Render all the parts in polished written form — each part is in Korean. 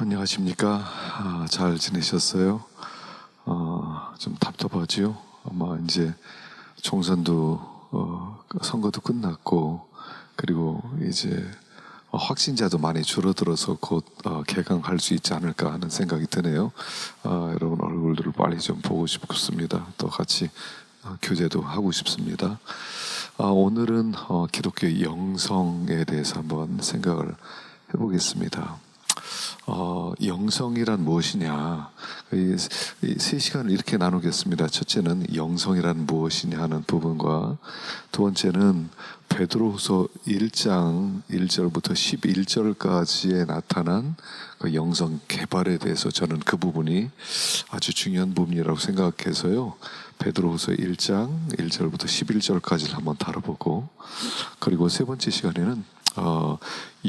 안녕하십니까? 잘 지내셨어요? 좀 답답하지요? 아마 이제 총선도 선거도 끝났고, 그리고 이제 확진자도 많이 줄어들어서 곧 개강할 수 있지 않을까 하는 생각이 드네요. 여러분 얼굴들을 빨리 좀 보고 싶습니다. 또 같이 교제도 하고 싶습니다. 오늘은 기독교 영성에 대해서 한번 생각을 해보겠습니다. 영성이란 무엇이냐? 이 세 시간을 이렇게 나누겠습니다. 첫째는 영성이란 무엇이냐 하는 부분과, 두 번째는 베드로후서 1장 1절부터 11절까지에 나타난 그 영성 개발에 대해서 저는 그 부분이 아주 중요한 부분이라고 생각해서요. 베드로후서 1장 1절부터 11절까지를 한번 다뤄보고, 그리고 세 번째 시간에는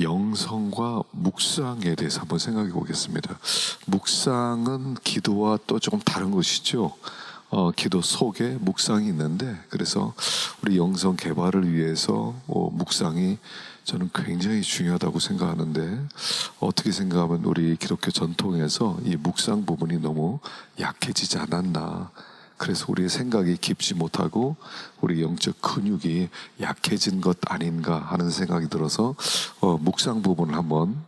영성과 묵상에 대해서 한번 생각해 보겠습니다. 묵상은 기도와 또 조금 다른 것이죠. 기도 속에 묵상이 있는데, 그래서 우리 영성 개발을 위해서 묵상이 저는 굉장히 중요하다고 생각하는데, 어떻게 생각하면 우리 기독교 전통에서 이 묵상 부분이 너무 약해지지 않았나, 그래서 우리의 생각이 깊지 못하고 우리 영적 근육이 약해진 것 아닌가 하는 생각이 들어서 묵상 부분을 한번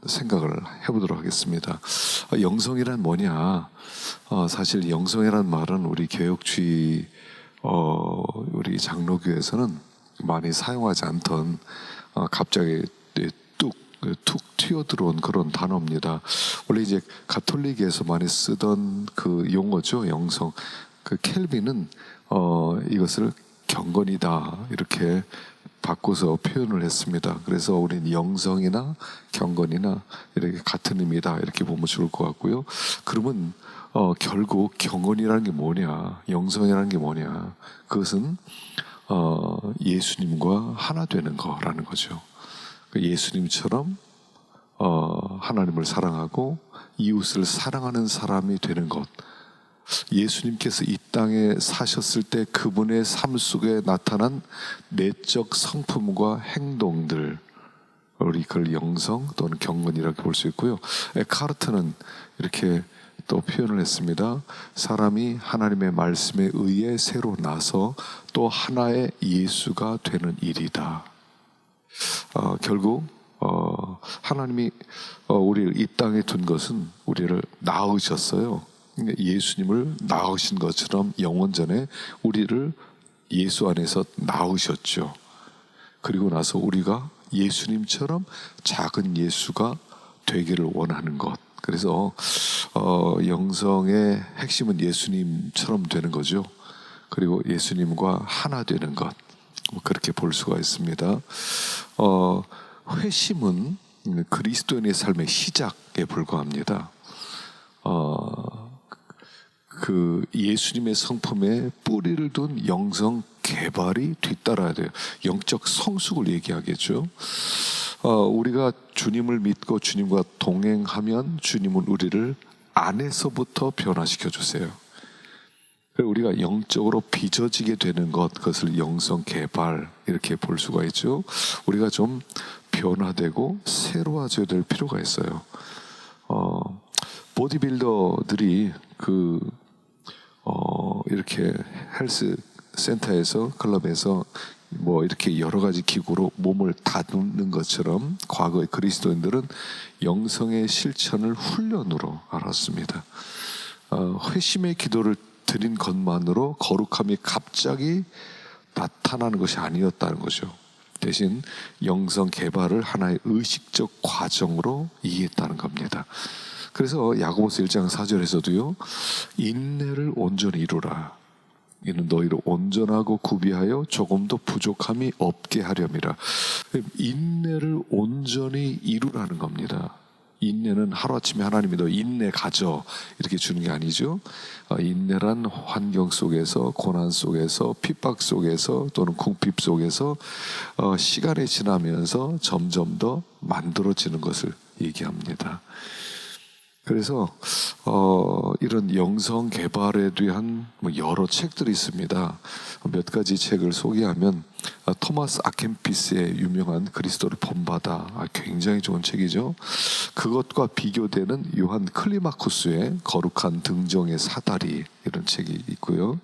생각을 해보도록 하겠습니다. 영성이란 뭐냐? 사실 영성이란 말은 우리 개혁주의 우리 장로교에서는 많이 사용하지 않던 갑자기 툭 튀어들어온 그런 단어입니다. 원래 이제 가톨릭에서 많이 쓰던 그 용어죠, 영성. 그 켈빈은 이것을 경건이다 이렇게 바꿔서 표현을 했습니다. 그래서 우리는 영성이나 경건이나 이렇게 같은 의미다 이렇게 보면 좋을 것 같고요. 그러면 결국 경건이라는 게 뭐냐, 영성이라는 게 뭐냐, 그것은 예수님과 하나 되는 거라는 거죠. 예수님처럼 하나님을 사랑하고 이웃을 사랑하는 사람이 되는 것. 예수님께서 이 땅에 사셨을 때 그분의 삶 속에 나타난 내적 성품과 행동들, 우리 그걸 영성 또는 경건이라고 볼 수 있고요. 에카르트는 이렇게 또 표현을 했습니다. 사람이 하나님의 말씀에 의해 새로 나서 또 하나의 예수가 되는 일이다. 결국 하나님이 우리를 이 땅에 둔 것은 우리를 낳으셨어요. 예수님을 낳으신 것처럼 영원전에 우리를 예수 안에서 낳으셨죠. 그리고 나서 우리가 예수님처럼 작은 예수가 되기를 원하는 것. 그래서 영성의 핵심은 예수님처럼 되는 거죠. 그리고 예수님과 하나 되는 것, 그렇게 볼 수가 있습니다. 회심은 그리스도인의 삶의 시작에 불과합니다. 그 예수님의 성품에 뿌리를 둔 영성 개발이 뒤따라야 돼요. 영적 성숙을 얘기하겠죠. 우리가 주님을 믿고 주님과 동행하면 주님은 우리를 안에서부터 변화시켜 주세요. 우리가 영적으로 빚어지게 되는 것, 그것을 영성 개발 이렇게 볼 수가 있죠. 우리가 좀 변화되고 새로워져야 될 필요가 있어요. 보디빌더들이 이렇게 헬스 센터에서, 클럽에서 뭐 이렇게 여러 가지 기구로 몸을 다듬는 것처럼 과거의 그리스도인들은 영성의 실천을 훈련으로 알았습니다. 회심의 기도를 드린 것만으로 거룩함이 갑자기 나타나는 것이 아니었다는 거죠. 대신 영성 개발을 하나의 의식적 과정으로 이해했다는 겁니다. 그래서 야고보서 1장 4절에서도요, 인내를 온전히 이루라. 이는 너희를 온전하고 구비하여 조금도 부족함이 없게 하렴이라. 인내를 온전히 이루라는 겁니다. 인내는 하루아침에 하나님이 너 인내 가져 이렇게 주는 게 아니죠. 인내란 환경 속에서, 고난 속에서, 핍박 속에서 또는 궁핍 속에서 시간이 지나면서 점점 더 만들어지는 것을 얘기합니다. 그래서 이런 영성 개발에 대한 여러 책들이 있습니다. 몇 가지 책을 소개하면, 토마스 아켄피스의 유명한 그리스도를 본받아, 굉장히 좋은 책이죠. 그것과 비교되는 요한 클리마쿠스의 거룩한 등정의 사다리, 이런 책이 있고요.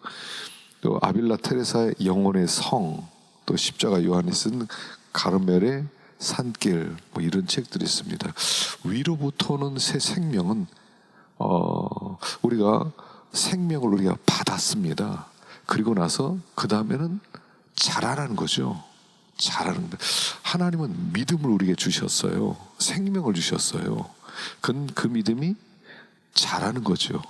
또 아빌라 테레사의 영혼의 성, 또 십자가 요한이 쓴 가르멜의 산길, 뭐 이런 책들이 있습니다. 위로부터는 새 생명은 우리가 생명을 우리가 받았습니다. 그리고 나서 그 다음에는 자라라는 거죠. 자라는 거. 하나님은 믿음을 우리에게 주셨어요. 생명을 주셨어요. 그 믿음이 자라는 거죠.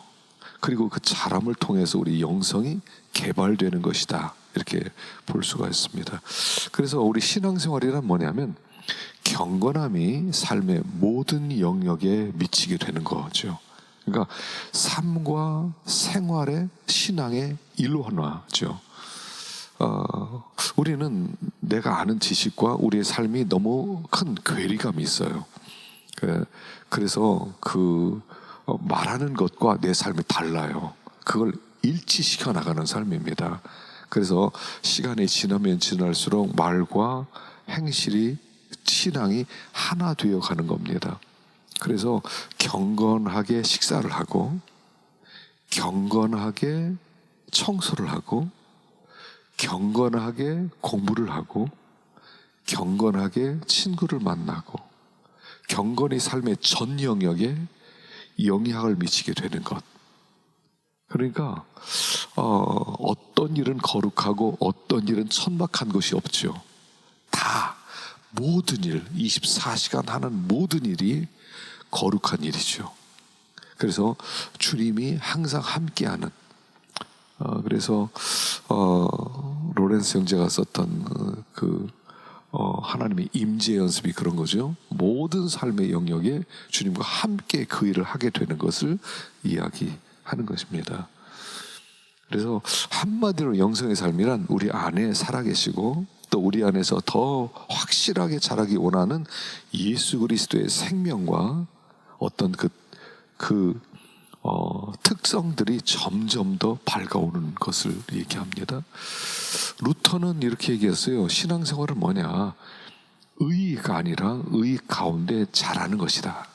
그리고 그 자람을 통해서 우리 영성이 개발되는 것이다, 이렇게 볼 수가 있습니다. 그래서 우리 신앙생활이란 뭐냐면 경건함이 삶의 모든 영역에 미치게 되는 거죠. 그러니까 삶과 생활의 신앙의 일원화죠. 우리는 내가 아는 지식과 우리의 삶이 너무 큰 괴리감이 있어요. 그래서 말하는 것과 내 삶이 달라요. 그걸 일치시켜 나가는 삶입니다. 그래서 시간이 지나면 지날수록 말과 행실이, 신앙이 하나 되어 가는 겁니다. 그래서 경건하게 식사를 하고, 경건하게 청소를 하고, 경건하게 공부를 하고, 경건하게 친구를 만나고, 경건이 삶의 전 영역에 영향을 미치게 되는 것. 그러니까 어떤 일은 거룩하고 어떤 일은 천박한 것이 없죠. 다 모든 일, 24시간 하는 모든 일이 거룩한 일이죠. 그래서 주님이 항상 함께하는, 그래서 로렌스 형제가 썼던 하나님의 임재 연습이 그런 거죠. 모든 삶의 영역에 주님과 함께 그 일을 하게 되는 것을 이야기하는 것입니다. 그래서 한마디로 영성의 삶이란 우리 안에 살아계시고 또 우리 안에서 더 확실하게 자라기 원하는 예수 그리스도의 생명과 어떤 특성들이 점점 더 밝아오는 것을 얘기합니다. 루터는 이렇게 얘기했어요. 신앙생활은 뭐냐? 의가 아니라 의 가운데 자라는 것이다.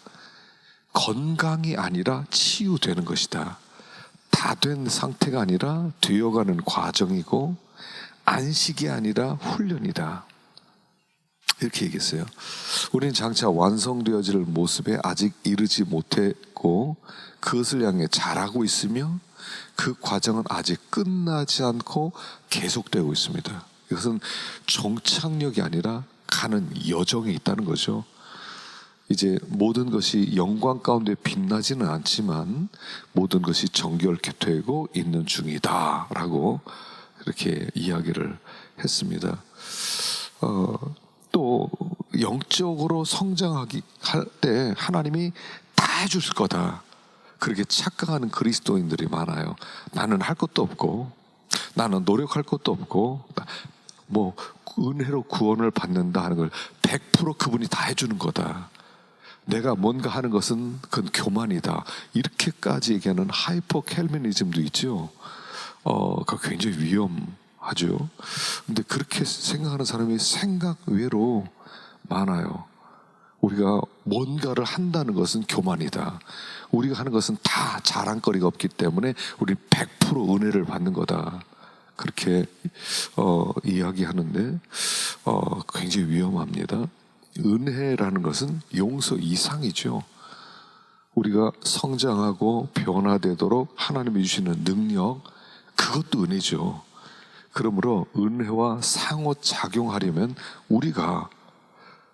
건강이 아니라 치유되는 것이다. 다 된 상태가 아니라 되어가는 과정이고, 안식이 아니라 훈련이다, 이렇게 얘기했어요. 우리는 장차 완성되어질 모습에 아직 이르지 못했고 그것을 향해 자라고 있으며 그 과정은 아직 끝나지 않고 계속되고 있습니다. 이것은 종착역이 아니라 가는 여정에 있다는 거죠. 이제 모든 것이 영광 가운데 빛나지는 않지만 모든 것이 정결케 되고 있는 중이다 라고 이렇게 이야기를 했습니다. 또 영적으로 성장하기 할 때 하나님이 다 해줄 거다, 그렇게 착각하는 그리스도인들이 많아요. 나는 할 것도 없고 나는 노력할 것도 없고 뭐 은혜로 구원을 받는다 하는 걸 100% 그분이 다 해주는 거다, 내가 뭔가 하는 것은 그건 교만이다, 이렇게까지 얘기하는 하이퍼 캘비니즘도 있죠. 그거 굉장히 위험하죠. 근데 그렇게 생각하는 사람이 생각 외로 많아요. 우리가 뭔가를 한다는 것은 교만이다, 우리가 하는 것은 다 자랑거리가 없기 때문에 우리는 100% 은혜를 받는 거다, 그렇게 이야기하는데 굉장히 위험합니다. 은혜라는 것은 용서 이상이죠. 우리가 성장하고 변화되도록 하나님이 주시는 능력, 그것도 은혜죠. 그러므로 은혜와 상호작용하려면 우리가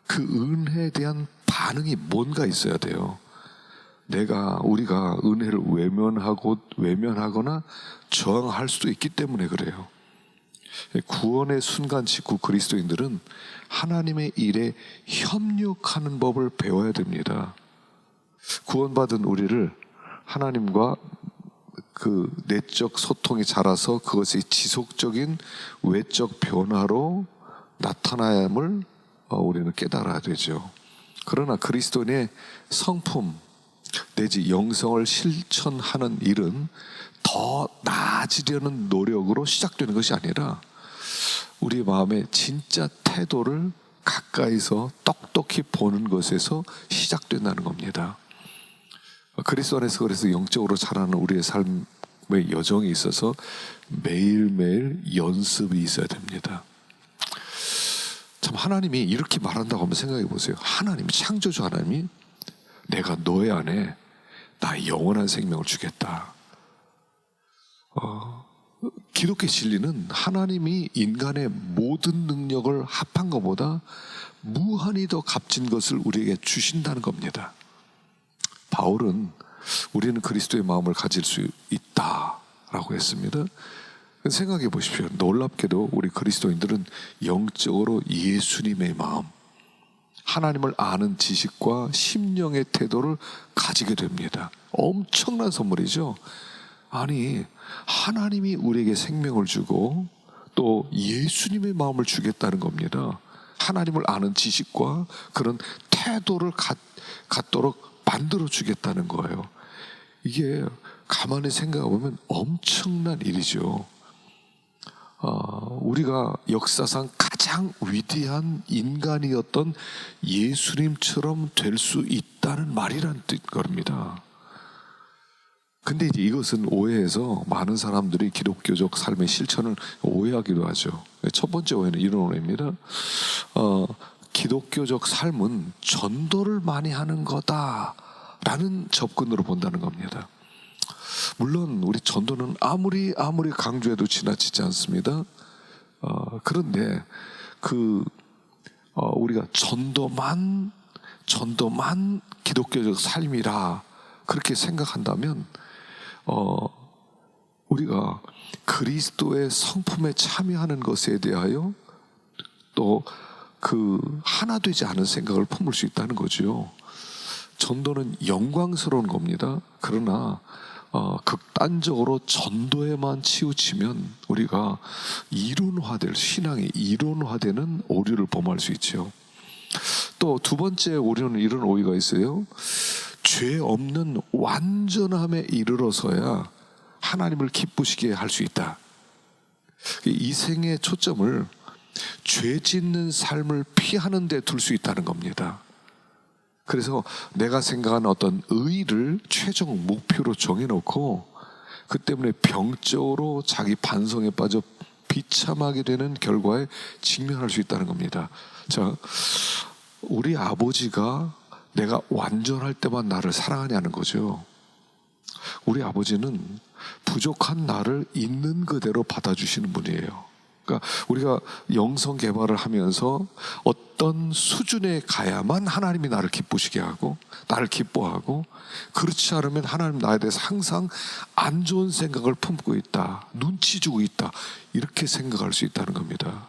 그 은혜에 대한 반응이 뭔가 있어야 돼요. 우리가 은혜를 외면하거나 저항할 수도 있기 때문에 그래요. 구원의 순간 직후 그리스도인들은 하나님의 일에 협력하는 법을 배워야 됩니다. 구원받은 우리를 하나님과 그 내적 소통이 자라서 그것이 지속적인 외적 변화로 나타남을 우리는 깨달아야 되죠. 그러나 그리스도인의 성품 내지 영성을 실천하는 일은 더 나아지려는 노력으로 시작되는 것이 아니라 우리 마음의 진짜 태도를 가까이서 똑똑히 보는 것에서 시작된다는 겁니다. 그리스도 안에서 그래서 영적으로 자라는 우리의 삶의 여정이 있어서 매일매일 연습이 있어야 됩니다. 참, 하나님이 이렇게 말한다고 한번 생각해 보세요. 하나님, 창조주 하나님이 내가 너의 안에 나의 영원한 생명을 주겠다. 기독교 진리는 하나님이 인간의 모든 능력을 합한 것보다 무한히 더 값진 것을 우리에게 주신다는 겁니다. 바울은 우리는 그리스도의 마음을 가질 수 있다라고 했습니다. 생각해 보십시오. 놀랍게도 우리 그리스도인들은 영적으로 예수님의 마음, 하나님을 아는 지식과 심령의 태도를 가지게 됩니다. 엄청난 선물이죠. 아니, 하나님이 우리에게 생명을 주고 또 예수님의 마음을 주겠다는 겁니다. 하나님을 아는 지식과 그런 태도를 갖도록 만들어 주겠다는 거예요. 이게 가만히 생각해 보면 엄청난 일이죠. 우리가 역사상 가장 위대한 인간이었던 예수님처럼 될 수 있다는 말이란 뜻입니다. 근데 이제 이것은 오해해서 많은 사람들이 기독교적 삶의 실천을 오해하기도 하죠. 첫 번째 오해는 이런 오해입니다. 기독교적 삶은 전도를 많이 하는 거다라는 접근으로 본다는 겁니다. 물론 우리 전도는 아무리 강조해도 지나치지 않습니다. 그런데 우리가 전도만 기독교적 삶이라 그렇게 생각한다면 우리가 그리스도의 성품에 참여하는 것에 대하여 또 하나 되지 않은 생각을 품을 수 있다는 거죠. 전도는 영광스러운 겁니다. 그러나 극단적으로 전도에만 치우치면 우리가 신앙이 이론화되는 오류를 범할 수 있죠. 또 두 번째 오류는 이런 오해가 있어요. 죄 없는 완전함에 이르러서야 하나님을 기쁘시게 할 수 있다. 이 생의 초점을 죄 짓는 삶을 피하는 데 둘 수 있다는 겁니다. 그래서 내가 생각하는 어떤 의의를 최종 목표로 정해놓고 그 때문에 병적으로 자기 반성에 빠져 비참하게 되는 결과에 직면할 수 있다는 겁니다. 자, 우리 아버지가 내가 완전할 때만 나를 사랑하냐는 거죠. 우리 아버지는 부족한 나를 있는 그대로 받아주시는 분이에요. 그러니까 우리가 영성 개발을 하면서 어떤 수준에 가야만 하나님이 나를 기쁘시게 하고 나를 기뻐하고, 그렇지 않으면 하나님 나에 대해서 항상 안 좋은 생각을 품고 있다, 눈치 주고 있다, 이렇게 생각할 수 있다는 겁니다.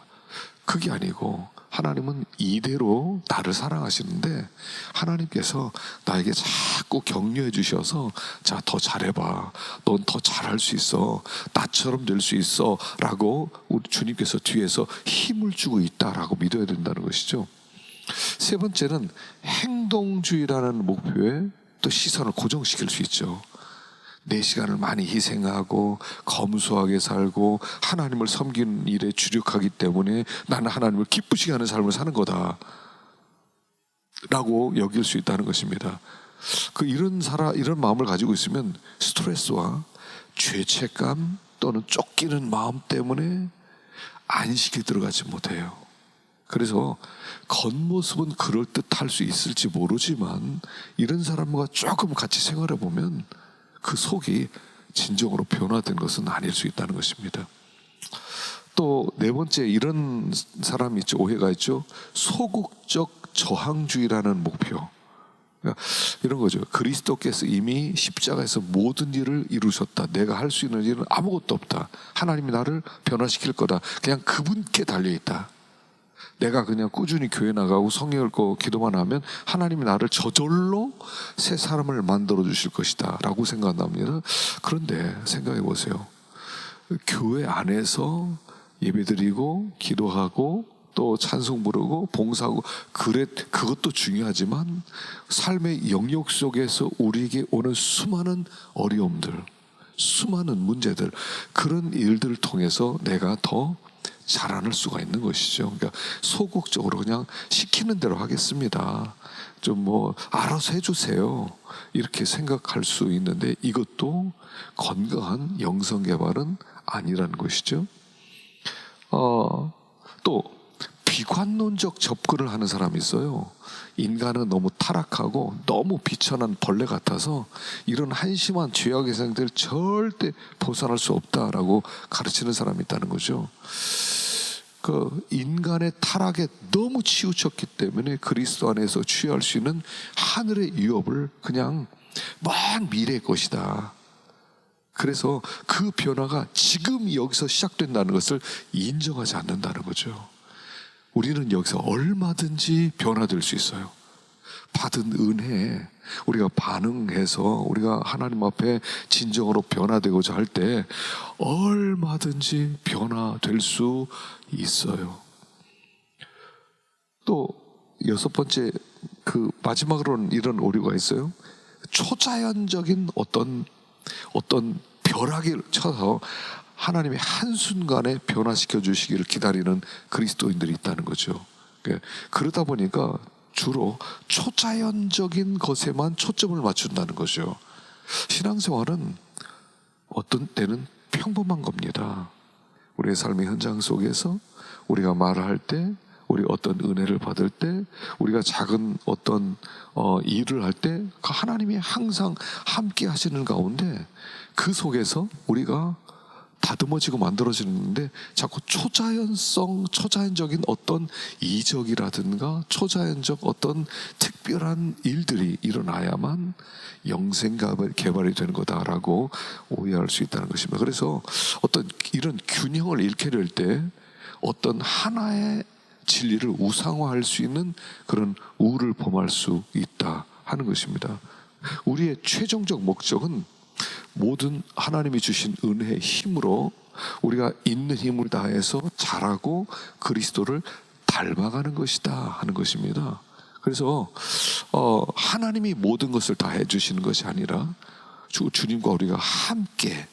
그게 아니고 하나님은 이대로 나를 사랑하시는데 하나님께서 나에게 자꾸 격려해 주셔서 자, 더 잘해봐, 넌 더 잘할 수 있어, 나처럼 될 수 있어 라고 우리 주님께서 뒤에서 힘을 주고 있다라고 믿어야 된다는 것이죠. 세 번째는 행동주의라는 목표에 또 시선을 고정시킬 수 있죠. 내 시간을 많이 희생하고 검소하게 살고 하나님을 섬기는 일에 주력하기 때문에 나는 하나님을 기쁘시게 하는 삶을 사는 거다 라고 여길 수 있다는 것입니다. 이런 마음을 가지고 있으면 스트레스와 죄책감 또는 쫓기는 마음 때문에 안식에 들어가지 못해요. 그래서 겉모습은 그럴듯할 수 있을지 모르지만 이런 사람과 조금 같이 생활해 보면 그 속이 진정으로 변화된 것은 아닐 수 있다는 것입니다. 또 네 번째, 이런 사람이 있죠. 오해가 있죠. 소극적 저항주의라는 목표. 그러니까 이런 거죠. 그리스도께서 이미 십자가에서 모든 일을 이루셨다. 내가 할 수 있는 일은 아무것도 없다. 하나님이 나를 변화시킬 거다. 그냥 그분께 달려있다. 내가 그냥 꾸준히 교회 나가고 성경 읽고 기도만 하면 하나님이 나를 저절로 새 사람을 만들어 주실 것이다 라고 생각한답니다. 그런데 생각해 보세요. 교회 안에서 예배드리고 기도하고 또 찬송 부르고 봉사하고 그것도 중요하지만 삶의 영역 속에서 우리에게 오는 수많은 어려움들, 수많은 문제들, 그런 일들을 통해서 내가 더 자라날 수가 있는 것이죠. 그러니까 소극적으로 그냥 시키는 대로 하겠습니다, 좀 뭐 알아서 해주세요, 이렇게 생각할 수 있는데 이것도 건강한 영성 개발은 아니라는 것이죠. 또 비관론적 접근을 하는 사람이 있어요. 인간은 너무 타락하고 너무 비천한 벌레 같아서 이런 한심한 죄악의 생들 절대 벗어날 수 없다라고 가르치는 사람이 있다는 거죠. 그 인간의 타락에 너무 치우쳤기 때문에 그리스도 안에서 취할 수 있는 하늘의 유업을 그냥 먼 미래의 것이다. 그래서 그 변화가 지금 여기서 시작된다는 것을 인정하지 않는다는 거죠. 우리는 여기서 얼마든지 변화될 수 있어요. 받은 은혜에 우리가 반응해서 우리가 하나님 앞에 진정으로 변화되고자 할 때 얼마든지 변화될 수 있어요. 또 여섯 번째, 그 마지막으로는 이런 오류가 있어요. 초자연적인 어떤 벼락을 쳐서 하나님의 한순간에 변화시켜 주시기를 기다리는 그리스도인들이 있다는 거죠. 그러다 보니까 주로 초자연적인 것에만 초점을 맞춘다는 거죠. 신앙생활은 어떤 때는 평범한 겁니다. 우리의 삶의 현장 속에서 우리가 말할 때, 우리 어떤 은혜를 받을 때, 우리가 작은 어떤 일을 할 때 하나님이 항상 함께 하시는 가운데 그 속에서 우리가 다듬어지고 만들어지는데 자꾸 초자연적인 어떤 이적이라든가 초자연적 어떤 특별한 일들이 일어나야만 영생 개발이 되는 거다라고 오해할 수 있다는 것입니다. 그래서 어떤 이런 균형을 잃게 될 때 어떤 하나의 진리를 우상화할 수 있는 그런 우를 범할 수 있다 하는 것입니다. 우리의 최종적 목적은 모든 하나님이 주신 은혜의 힘으로 우리가 있는 힘을 다해서 자라고 그리스도를 닮아가는 것이다 하는 것입니다. 그래서 하나님이 모든 것을 다 해주시는 것이 아니라 주님과 우리가 함께,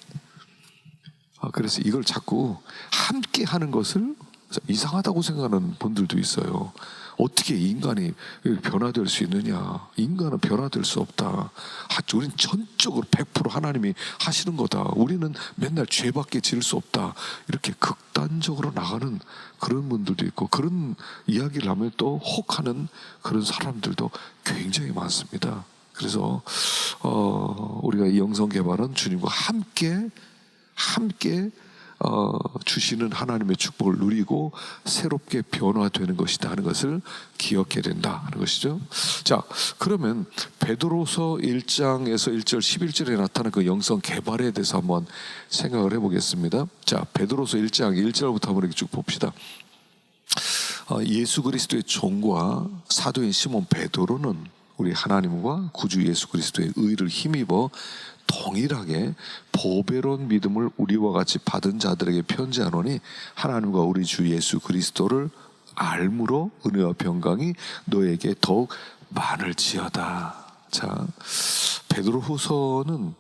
그래서 이걸 자꾸 함께 하는 것을 이상하다고 생각하는 분들도 있어요. 어떻게 인간이 변화될 수 있느냐, 인간은 변화될 수 없다, 우리는 전적으로 100% 하나님이 하시는 거다, 우리는 맨날 죄밖에 지을 수 없다, 이렇게 극단적으로 나가는 그런 분들도 있고, 그런 이야기를 하면 또 혹하는 그런 사람들도 굉장히 많습니다. 그래서 우리가 이 영성 개발은 주님과 함께 주시는 하나님의 축복을 누리고 새롭게 변화되는 것이다 하는 것을 기억해야 된다 하는 것이죠. 자, 그러면 베드로서 1장에서 1절 11절에 나타난 그 영성 개발에 대해서 한번 생각을 해보겠습니다. 자, 베드로서 1장 1절부터 한번 이렇게 쭉 봅시다. 예수 그리스도의 종과 사도인 시몬 베드로는 우리 하나님과 구주 예수 그리스도의 의를 힘입어 동일하게 보배로운 믿음을 우리와 같이 받은 자들에게 편지하노니 하나님과 우리 주 예수 그리스도를 알므로 은혜와 평강이 너에게 더욱 많을지어다. 자, 베드로후서는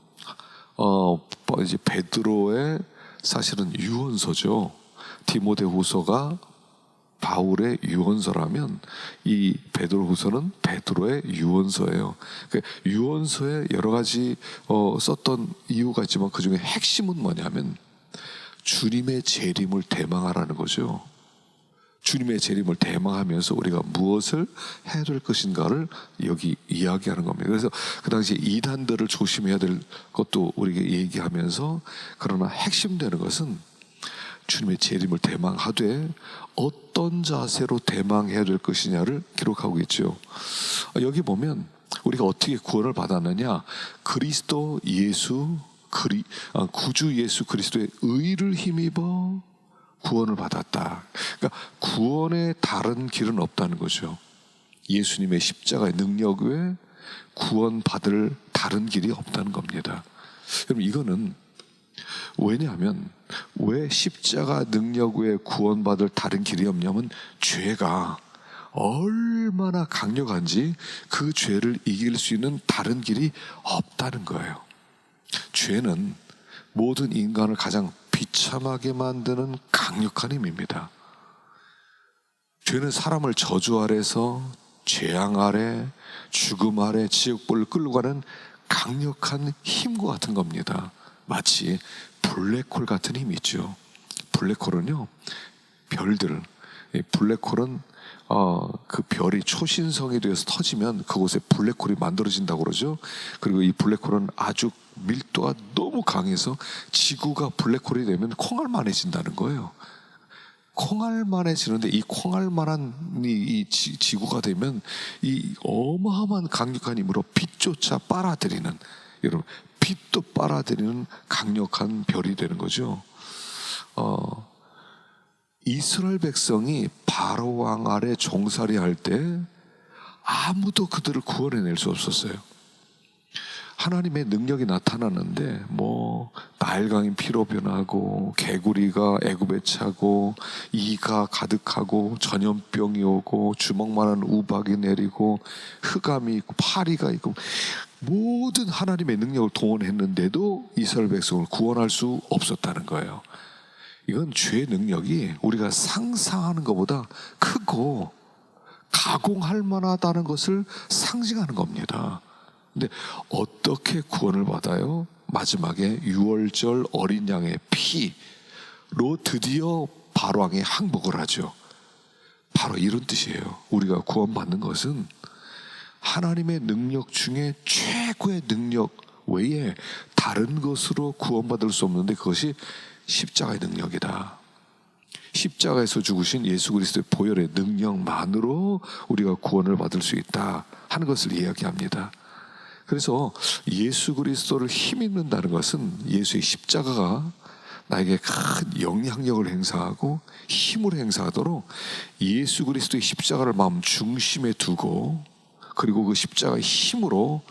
이제 베드로의 사실은 유언서죠. 디모데후서가 바울의 유언서라면 이 베드로후서는 베드로의 유언서예요. 유언서에 여러 가지 썼던 이유가 있지만 그 중에 핵심은 뭐냐면 주님의 재림을 대망하라는 거죠. 주님의 재림을 대망하면서 우리가 무엇을 해야 될 것인가를 여기 이야기하는 겁니다. 그래서 그 당시에 이단들을 조심해야 될 것도 우리에게 얘기하면서, 그러나 핵심되는 것은 주님의 재림을 대망하되 어떤 자세로 대망해야 될 것이냐를 기록하고 있죠. 여기 보면 우리가 어떻게 구원을 받았느냐, 그리스도 예수 구주 예수 그리스도의 의를 힘입어 구원을 받았다. 그러니까 구원의 다른 길은 없다는 거죠. 예수님의 십자가의 능력 외에 구원받을 다른 길이 없다는 겁니다. 여러분, 이거는 왜냐하면 왜 십자가 능력 외에 구원받을 다른 길이 없냐면 죄가 얼마나 강력한지 그 죄를 이길 수 있는 다른 길이 없다는 거예요. 죄는 모든 인간을 가장 비참하게 만드는 강력한 힘입니다. 죄는 사람을 저주 아래서 재앙 아래, 죽음 아래, 지옥불을 끌고 가는 강력한 힘과 같은 겁니다. 마치 블랙홀 같은 힘이 있죠. 블랙홀은요, 별들, 이 블랙홀은 그 별이 초신성이 되어서 터지면 그곳에 블랙홀이 만들어진다고 그러죠. 그리고 이 블랙홀은 아주 밀도가 너무 강해서 지구가 블랙홀이 되면 콩알만해진다는 거예요. 콩알만해지는데 이 콩알만한 이 지구가 되면 이 어마어마한 강력한 힘으로 빛조차 빨아들이는, 여러분, 빛도 빨아들이는 강력한 별이 되는 거죠. 이스라엘 백성이 바로 왕 아래 종살이 할 때 아무도 그들을 구원해낼 수 없었어요. 하나님의 능력이 나타나는데 나일강이 피로 변하고 개구리가 애굽에 차고 이가 가득하고 전염병이 오고 주먹만한 우박이 내리고 흑암이 있고 파리가 있고 모든 하나님의 능력을 동원했는데도 이스라엘 백성을 구원할 수 없었다는 거예요. 이건 죄의 능력이 우리가 상상하는 것보다 크고 가공할 만하다는 것을 상징하는 겁니다. 근데 어떻게 구원을 받아요? 마지막에 유월절 어린 양의 피로 드디어 바로왕이 항복을 하죠. 바로 이런 뜻이에요. 우리가 구원받는 것은 하나님의 능력 중에 최고의 능력 외에 다른 것으로 구원받을 수 없는데 그것이 십자가의 능력이다. 십자가에서 죽으신 예수 그리스도의 보혈의 능력만으로 우리가 구원을 받을 수 있다 하는 것을 이야기합니다. 그래서 예수 그리스도를 힘입는다는 것은 예수의 십자가가 나에게 큰 영향력을 행사하고 힘을 행사하도록 예수 그리스도의 십자가를 마음 중심에 두고 그리고 그 십자가의 힘으로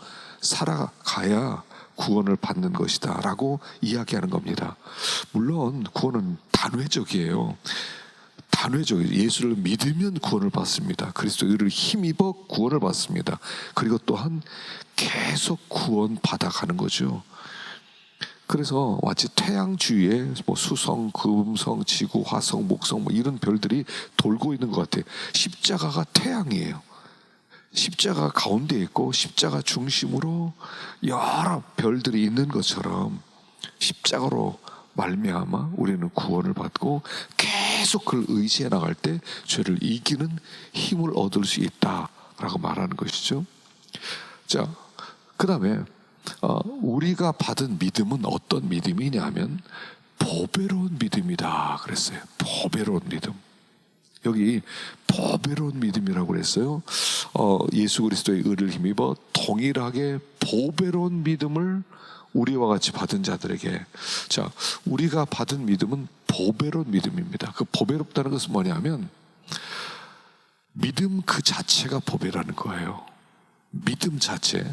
살아가야 구원을 받는 것이다 라고 이야기하는 겁니다. 물론 구원은 단회적이에요. 단회적이에요. 예수를 믿으면 구원을 받습니다. 그리스도의 의를 힘입어 구원을 받습니다. 그리고 또한 계속 구원 받아가는 거죠. 그래서 마치 태양 주위에 수성, 금성, 지구, 화성, 목성 이런 별들이 돌고 있는 것 같아요. 십자가가 태양이에요. 십자가 가운데 있고 십자가 중심으로 여러 별들이 있는 것처럼 십자가로 말미암아 우리는 구원을 받고 계속 그를 의지해 나갈 때 죄를 이기는 힘을 얻을 수 있다라고 말하는 것이죠. 자, 그 다음에 우리가 받은 믿음은 어떤 믿음이냐면 보배로운 믿음이다 그랬어요. 보배로운 믿음. 여기 보배로운 믿음이라고 그랬어요. 예수 그리스도의 의를 힘입어 동일하게 보배로운 믿음을 우리와 같이 받은 자들에게. 자, 우리가 받은 믿음은 보배로운 믿음입니다. 그 보배롭다는 것은 뭐냐면 믿음 그 자체가 보배라는 거예요. 믿음 자체.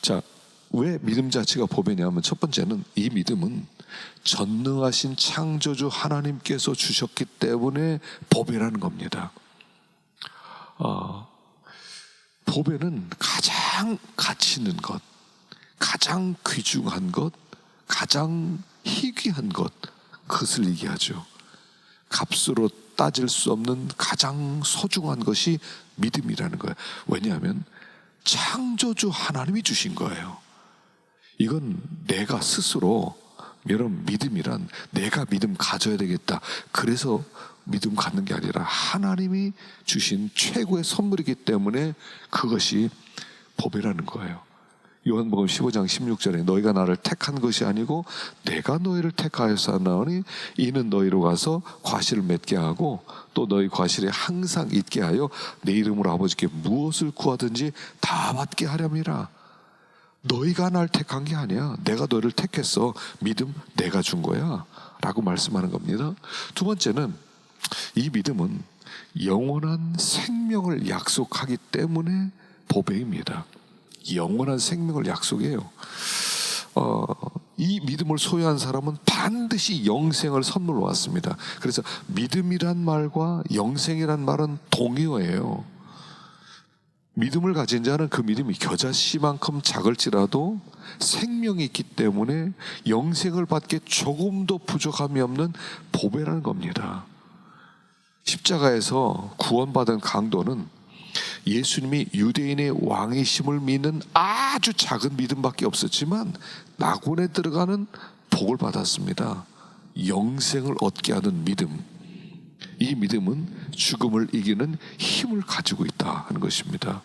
자, 왜 믿음 자체가 보배냐면 첫 번째는 이 믿음은 전능하신 창조주 하나님께서 주셨기 때문에 보배라는 겁니다. 보배는 가장 가치 있는 것, 가장 귀중한 것, 가장 희귀한 것, 그것을 얘기하죠. 값으로 따질 수 없는 가장 소중한 것이 믿음이라는 거예요. 왜냐하면 창조주 하나님이 주신 거예요. 이건 내가 스스로, 여러분, 믿음이란 내가 믿음 가져야 되겠다 그래서 믿음 갖는 게 아니라 하나님이 주신 최고의 선물이기 때문에 그것이 보배라는 거예요. 요한복음 15장 16절에 너희가 나를 택한 것이 아니고 내가 너희를 택하여서 나오니 이는 너희로 가서 과실을 맺게 하고 또 너희 과실에 항상 있게 하여 내 이름으로 아버지께 무엇을 구하든지 다 받게 하렵니다. 너희가 날 택한 게 아니야. 내가 너희를 택했어. 믿음 내가 준 거야 라고 말씀하는 겁니다. 두 번째는 이 믿음은 영원한 생명을 약속하기 때문에 보배입니다. 영원한 생명을 약속해요. 이 믿음을 소유한 사람은 반드시 영생을 선물로 왔습니다. 그래서 믿음이란 말과 영생이란 말은 동의어예요. 믿음을 가진 자는 그 믿음이 겨자씨만큼 작을지라도 생명이 있기 때문에 영생을 받기에 조금도 부족함이 없는 보배라는 겁니다. 십자가에서 구원받은 강도는 예수님이 유대인의 왕이심을 믿는 아주 작은 믿음밖에 없었지만 낙원에 들어가는 복을 받았습니다. 영생을 얻게 하는 믿음. 이 믿음은 죽음을 이기는 힘을 가지고 있다 하는 것입니다.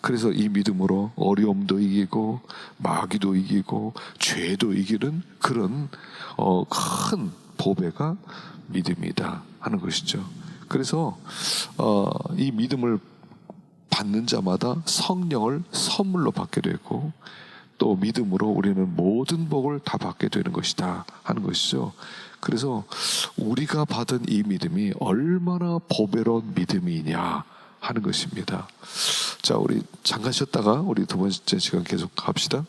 그래서 이 믿음으로 어려움도 이기고 마귀도 이기고 죄도 이기는 그런 큰 보배가 믿음이다 하는 것이죠. 그래서 이 믿음을 받는 자마다 성령을 선물로 받게 되고 또 믿음으로 우리는 모든 복을 다 받게 되는 것이다 하는 것이죠. 그래서 우리가 받은 이 믿음이 얼마나 보배로운 믿음이냐 하는 것입니다. 자, 우리 잠깐 쉬었다가 우리 두 번째 시간 계속 합시다.